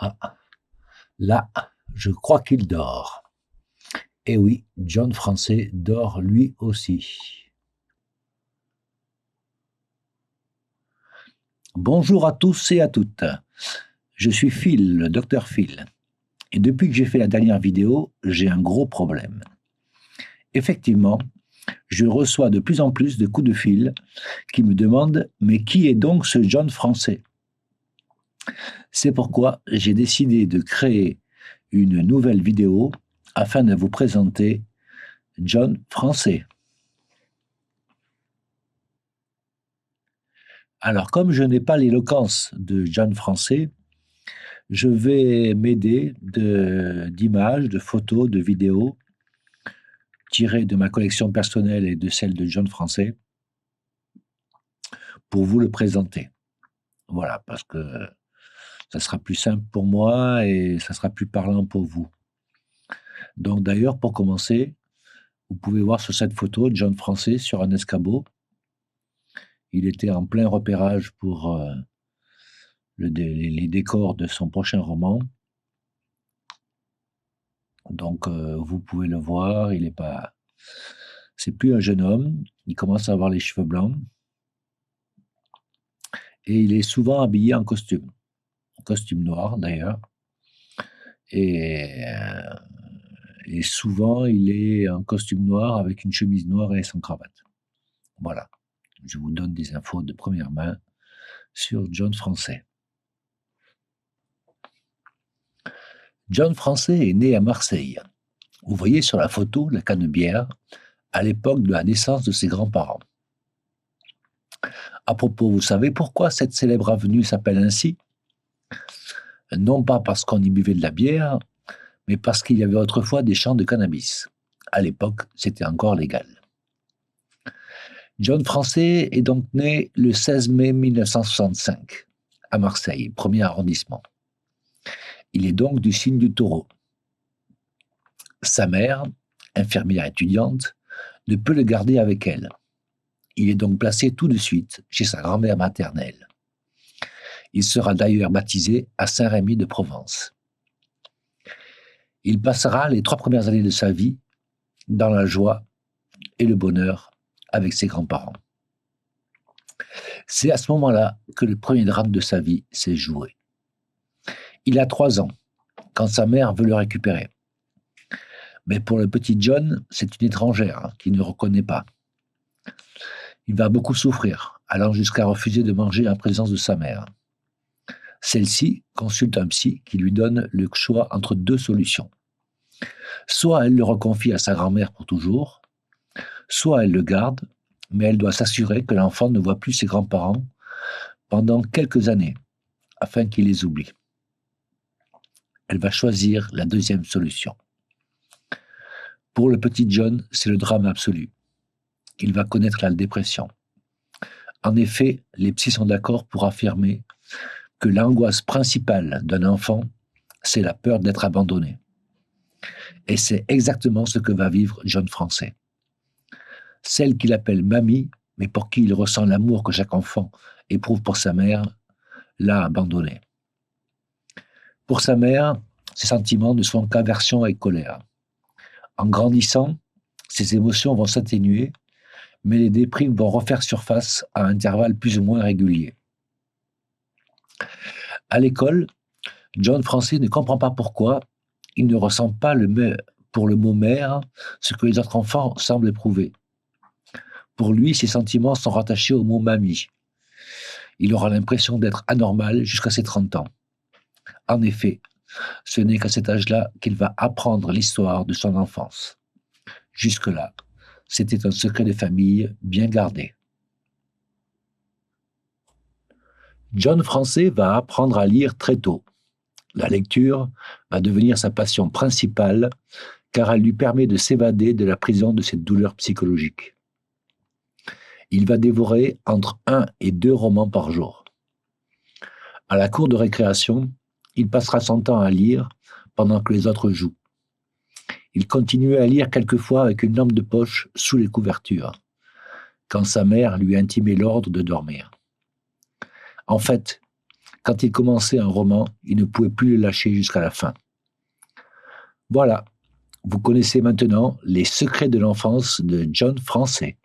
Ah, là, je crois qu'il dort. Eh oui, John Français dort lui aussi. Bonjour à tous et à toutes. Je suis Phil, le docteur Phil. Et depuis que j'ai fait la dernière vidéo, j'ai un gros problème. Effectivement, je reçois de plus en plus de coups de fil qui me demandent mais qui est donc ce John Français? C'est pourquoi j'ai décidé de créer une nouvelle vidéo afin de vous présenter John Français. Alors, comme je n'ai pas l'éloquence de John Français, je vais m'aider d'images, de photos, de vidéos tirées de ma collection personnelle et de celle de John Français pour vous le présenter. Voilà, parce que ça sera plus simple pour moi et ça sera plus parlant pour vous. Donc d'ailleurs, pour commencer, vous pouvez voir sur cette photo John Français sur un escabeau. Il était en plein repérage pour les décors de son prochain roman. Donc vous pouvez le voir, il est pas, c'est plus un jeune homme, il commence à avoir les cheveux blancs et il est souvent habillé en costume noir d'ailleurs, et, euh, et souvent il est en costume noir avec une chemise noire et sans cravate. Voilà, je vous donne des infos de première main sur John Français. John Français est né à Marseille. Vous voyez sur la photo la canebière à l'époque de la naissance de ses grands-parents. À propos, vous savez pourquoi cette célèbre avenue s'appelle ainsi? Non pas parce qu'on y buvait de la bière, mais parce qu'il y avait autrefois des champs de cannabis. À l'époque, c'était encore légal. John Français est donc né le 16 mai 1965 à Marseille, premier arrondissement. Il est donc du signe du taureau. Sa mère, infirmière étudiante, ne peut le garder avec elle. Il est donc placé tout de suite chez sa grand-mère maternelle. Il sera d'ailleurs baptisé à Saint-Rémy de Provence. Il passera les 3 premières années de sa vie dans la joie et le bonheur avec ses grands-parents. C'est à ce moment-là que le premier drame de sa vie s'est joué. Il a 3 ans quand sa mère veut le récupérer. Mais pour le petit John, c'est une étrangère qui ne le reconnaît pas. Il va beaucoup souffrir, allant jusqu'à refuser de manger en présence de sa mère. Celle-ci consulte un psy qui lui donne le choix entre 2 solutions. Soit elle le reconfie à sa grand-mère pour toujours, soit elle le garde, mais elle doit s'assurer que l'enfant ne voit plus ses grands-parents pendant quelques années, afin qu'il les oublie. Elle va choisir la 2e solution. Pour le petit John, c'est le drame absolu. Il va connaître la dépression. En effet, les psys sont d'accord pour affirmer que l'angoisse principale d'un enfant, c'est la peur d'être abandonné. Et c'est exactement ce que va vivre John Français. Celle qu'il appelle mamie, mais pour qui il ressent l'amour que chaque enfant éprouve pour sa mère, l'a abandonné. Pour sa mère, ses sentiments ne sont qu'aversion et colère. En grandissant, ses émotions vont s'atténuer, mais les déprimes vont refaire surface à intervalles plus ou moins réguliers. À l'école, John Français ne comprend pas pourquoi il ne ressent pas pour le mot mère ce que les autres enfants semblent éprouver. Pour lui, ses sentiments sont rattachés au mot mamie. Il aura l'impression d'être anormal jusqu'à ses 30 ans. En effet, ce n'est qu'à cet âge-là qu'il va apprendre l'histoire de son enfance. Jusque-là, c'était un secret de famille bien gardé. John Français va apprendre à lire très tôt. La lecture va devenir sa passion principale car elle lui permet de s'évader de la prison de ses douleurs psychologiques. Il va dévorer entre 1 et 2 romans par jour. À la cour de récréation, il passera son temps à lire pendant que les autres jouent. Il continuait à lire quelquefois avec une lampe de poche sous les couvertures, quand sa mère lui intimait l'ordre de dormir. En fait, Quand il commençait un roman, il ne pouvait plus le lâcher jusqu'à la fin. Voilà, vous connaissez maintenant Les secrets de l'enfance de John Français.